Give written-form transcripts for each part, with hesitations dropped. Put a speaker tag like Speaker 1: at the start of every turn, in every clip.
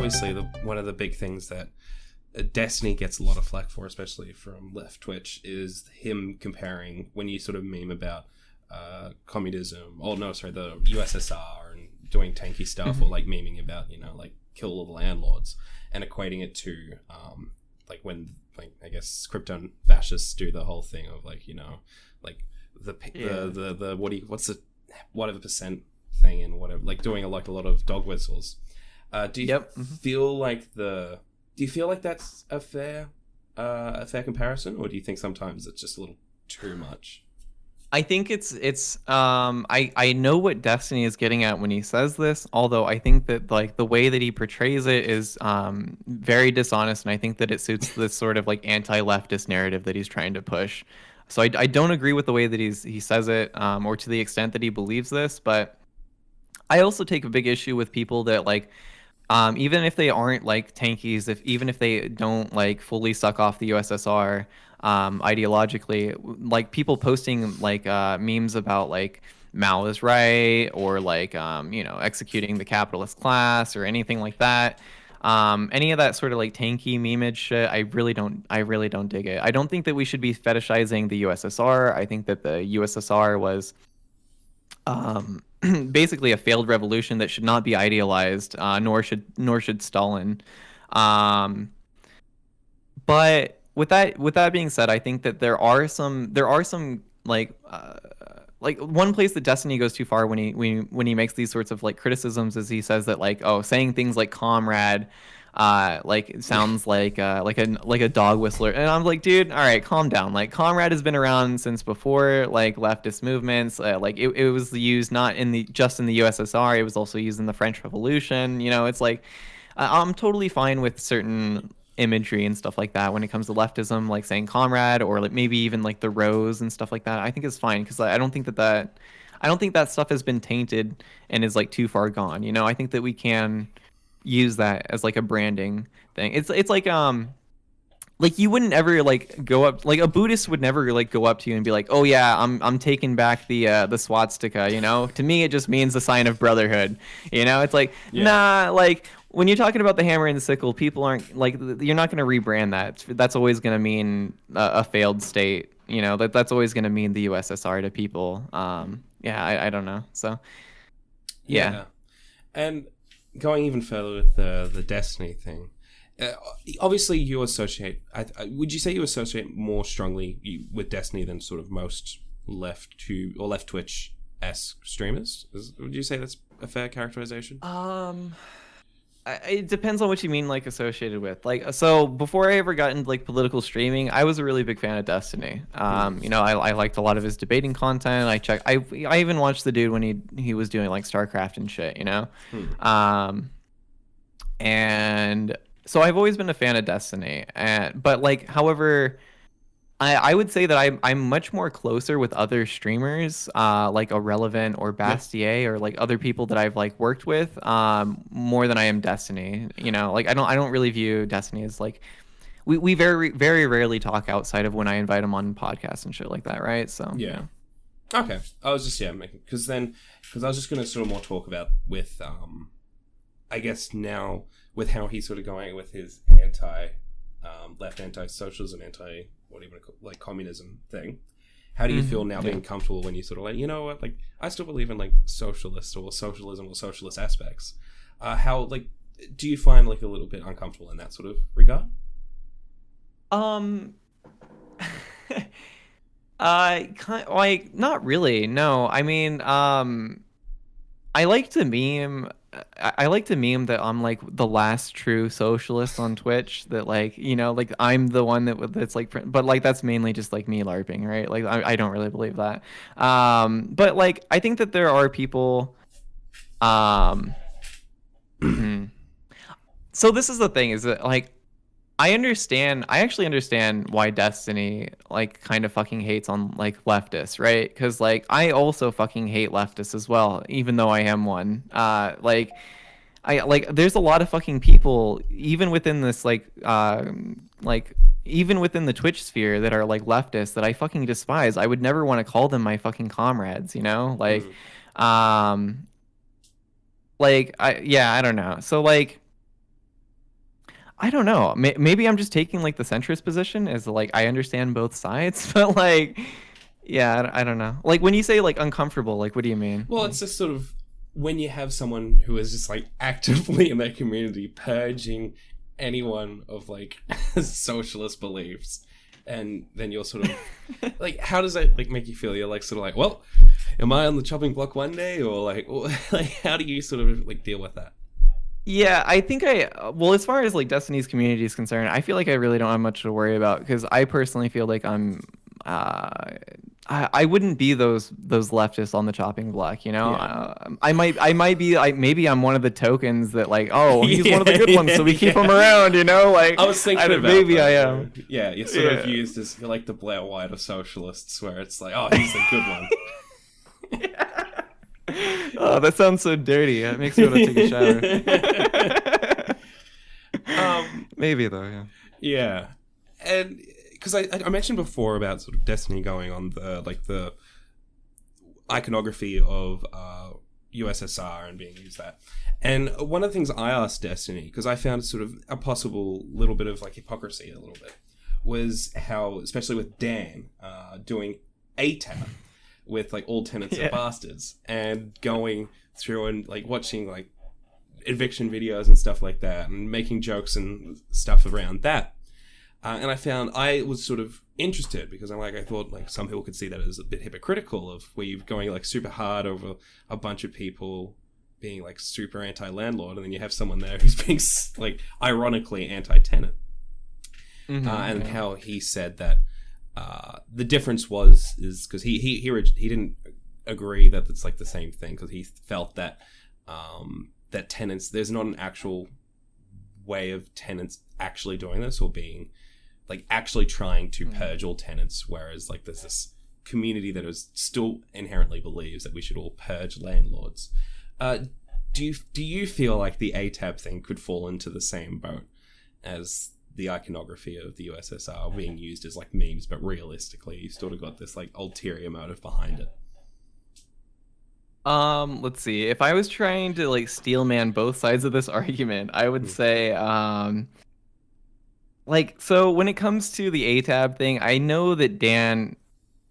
Speaker 1: obviously one of the big things that Destiny gets a lot of flack for, especially from left Twitch, is him comparing, when you sort of meme about communism, the USSR, and doing tanky stuff, or like memeing about, like kill all the landlords, and equating it to like when, like, I guess Krypton fascists do the whole thing of like, like the whatever percent thing, and whatever, like doing like a lot of dog whistles. Do you feel like that's a fair comparison, or do you think sometimes it's just a little too much?
Speaker 2: I think it's I know what Destiny is getting at when he says this, although I think that like the way that he portrays it is very dishonest, and I think that it suits this sort of like anti-leftist narrative that he's trying to push. So I don't agree with the way that he says it, or to the extent that he believes this, but I also take a big issue with people that like even if they aren't like tankies, even if they don't like fully suck off the USSR ideologically, like people posting like memes about like Mao is right, or like executing the capitalist class, or anything like that. Any of that sort of like tanky memeage shit, I really don't dig it. I don't think that we should be fetishizing the USSR. I think that the USSR was basically a failed revolution that should not be idealized, nor should Stalin. But with that being said, I think that there are some like one place that Destiny goes too far when he makes these sorts of like criticisms is he says that like, oh, saying things like comrade like it sounds like a dog whistler, and I'm like, dude, all right, calm down. Like, comrade has been around since before like leftist movements. Like it was used not just in the USSR, it was also used in the French Revolution. It's like I'm totally fine with certain imagery and stuff like that when it comes to leftism, like saying comrade, or like maybe even like the rose and stuff like that. I think it's fine, because I don't think that stuff has been tainted and is like too far gone. I think that we can use that as like a branding thing. It's like you wouldn't ever like go up, like a Buddhist would never like go up to you and be like, oh yeah, I'm taking back the swastika. To me it just means the sign of brotherhood. It's like, nah, like when you're talking about the hammer and the sickle, people aren't like, you're not going to rebrand that. That's always going to mean a failed state. That's always going to mean the USSR to people. I don't know. So yeah.
Speaker 1: And going even further with the Destiny thing, obviously you associate. Would you say you associate more strongly with Destiny than sort of most left Twitch-esque streamers? Would you say that's a fair characterization?
Speaker 2: It depends on what you mean, like associated with. Like, so before I ever got into like political streaming, I was a really big fan of Destiny. I liked a lot of his debating content. I even watched the dude when he was doing like StarCraft and shit. And so I've always been a fan of Destiny. But like, however, I would say that I'm much more closer with other streamers, like Irrelevant or Bastier, or like other people that I've like worked with, more than I am Destiny. Like I don't really view Destiny as like, we very very rarely talk outside of when I invite him on podcasts and shit like that, right? So
Speaker 1: yeah. Okay, I was just because I was just gonna sort of more talk about with I guess now with how he's sort of going with his left anti-socialism, like communism thing. How do you feel now being comfortable when you sort of like, what, like I still believe in like socialist or socialism or socialist aspects. How like do you find like a little bit uncomfortable in that sort of regard?
Speaker 2: Like not really. No, I mean, I like to meme. I like to meme that I'm like the last true socialist on Twitch. That like, like I'm the one that's like, but like that's mainly just like me LARPing, right? Like I don't really believe that. But like I think that there are people. So this is the thing: is that like I actually understand why Destiny like kind of fucking hates on like leftists, right? Because like I also fucking hate leftists as well, even though I am one. There's a lot of fucking people even within this like even within the Twitch sphere that are like leftists that I fucking despise. I would never want to call them my fucking comrades, like I don't know. So like I don't know. Maybe I'm just taking like the centrist position as like I understand both sides, but like, yeah, I don't know. Like when you say like uncomfortable, like what do you mean?
Speaker 1: Well,
Speaker 2: Like,
Speaker 1: it's just sort of when you have someone who is just like actively in their community purging anyone of like socialist beliefs, and then you're sort of like, how does that like make you feel? You're like sort of like, well, am I on the chopping block one day, or like, like how do you sort of like deal with that?
Speaker 2: yeah, I think well, as far as like Destiny's community is concerned, I feel like I really don't have much to worry about because I personally feel like uh, I wouldn't be those leftists on the chopping block, you know.
Speaker 1: Yeah.
Speaker 2: I might be. Maybe I'm one of the tokens that like, oh, he's one of the good ones, so we keep
Speaker 1: yeah.
Speaker 2: him around, you know. Like,
Speaker 1: I was thinking about
Speaker 2: maybe
Speaker 1: that,
Speaker 2: I am.
Speaker 1: Yeah, you're sort of used as you're like the Blair White of socialists, where it's like, oh, he's the good one.
Speaker 2: Oh, that sounds so dirty. It makes me want to take a shower. Maybe though, yeah.
Speaker 1: Yeah, and because I mentioned before about sort of Destiny going on the iconography of USSR and being used that. And one of the things I asked Destiny, because I found sort of a possible little bit of like hypocrisy a little bit, was how, especially with Dan doing ATAB with like all tenants are bastards, and going through and like watching like eviction videos and stuff like that, and making jokes and stuff around that. And I found I was sort of interested because I thought like some people could see that as a bit hypocritical of where you're going like super hard over a bunch of people being like super anti-landlord, and then you have someone there who's being like ironically anti-tenant. And how he said that the difference is because he didn't agree that it's like the same thing, because he felt that that tenants, there's not an actual way of tenants actually doing this or being like actually trying to purge all tenants, whereas like there's this community that is still inherently believes that we should all purge landlords. Do you feel like the ATAB thing could fall into the same boat as the iconography of the USSR being used as like memes, but realistically you've sort of got this like ulterior motive behind it?
Speaker 2: Let's see. If I was trying to like steelman both sides of this argument, I would say like, so when it comes to the ATAB thing, I know that Dan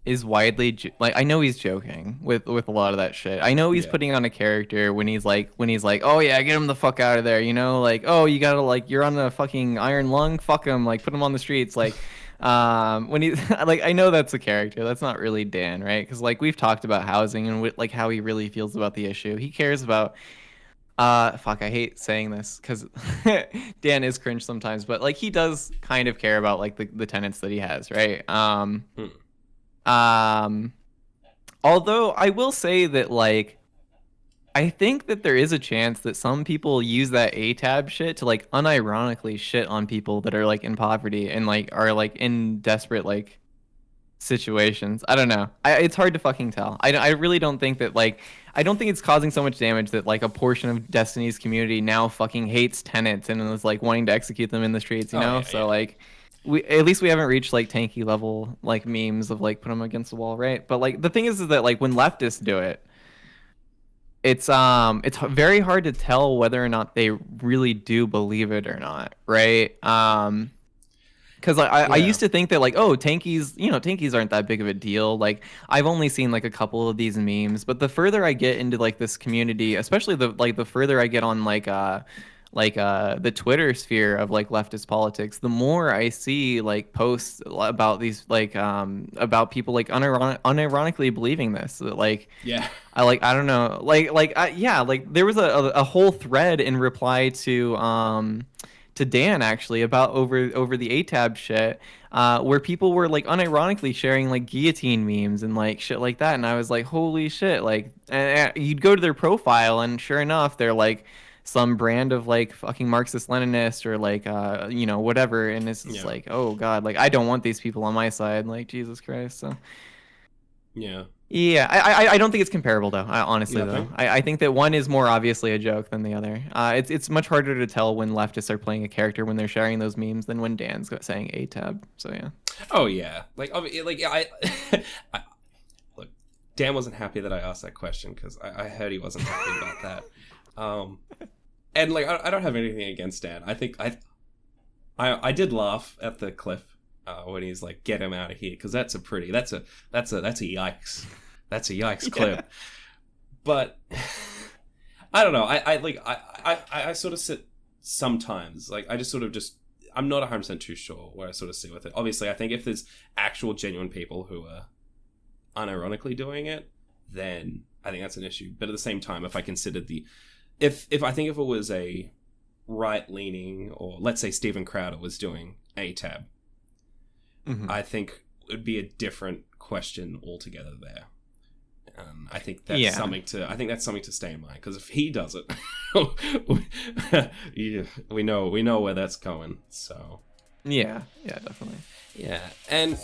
Speaker 2: is widely like, I know he's joking with a lot of that shit. I know he's putting on a character when he's like, oh yeah, get him the fuck out of there, you know, like, oh, you gotta like, you're on a fucking iron lung, fuck him, like put him on the streets, like when he like, I know that's a character, that's not really Dan, right? Because like we've talked about housing and like how he really feels about the issue. He cares about fuck, I hate saying this because Dan is cringe sometimes, but like he does kind of care about like the tenants that he has, right? Although I will say that like I think that there is a chance that some people use that ATAB shit to like unironically shit on people that are like in poverty and like are like in desperate like situations. I don't know. It's hard to fucking tell. I really don't think that like, I don't think it's causing so much damage that like a portion of Destiny's community now fucking hates tenants and is like wanting to execute them in the streets, you know? So like at least we haven't reached like tanky level like memes of like put them against the wall, right? But like the thing is that like when leftists do it, it's very hard to tell whether or not they really do believe it or not, right? Because I used to think that like, oh, tankies aren't that big of a deal. Like I've only seen like a couple of these memes, but the further I get into like this community, especially the further I get on the Twitter sphere of like leftist politics, the more I see like posts about these like about people like unironically believing this. Like I don't know, like there was a whole thread in reply to Dan actually about over the ATAB shit, where people were like unironically sharing like guillotine memes and like shit like that, and I was like, holy shit! Like, and you'd go to their profile, and sure enough, they're like some brand of like fucking Marxist Leninist or like whatever, and it's just like, oh god, like I don't want these people on my side, like Jesus Christ. So yeah, I don't think it's comparable though. Honestly, though, I think that one is more obviously a joke than the other. It's much harder to tell when leftists are playing a character when they're sharing those memes than when Dan's saying ATAB. So yeah.
Speaker 1: Oh yeah, like I look, Dan wasn't happy that I asked that question because I heard he wasn't happy about that. And like I don't have anything against Dan. I think I did laugh at the clip when he's like, "Get him out of here," because that's a yikes, that's a yikes clip. But I don't know. I sort of sit sometimes. Like I just sort of just I'm not 100% too sure where I sort of sit with it. Obviously, I think if there's actual genuine people who are unironically doing it, then I think that's an issue. But at the same time, if I considered if I think if it was a right-leaning, or let's say Steven Crowder was doing ATAB, I think it would be a different question altogether there. I think that's something to stay in mind, because if he does it, we know where that's going. So
Speaker 2: yeah, definitely.
Speaker 1: Yeah, and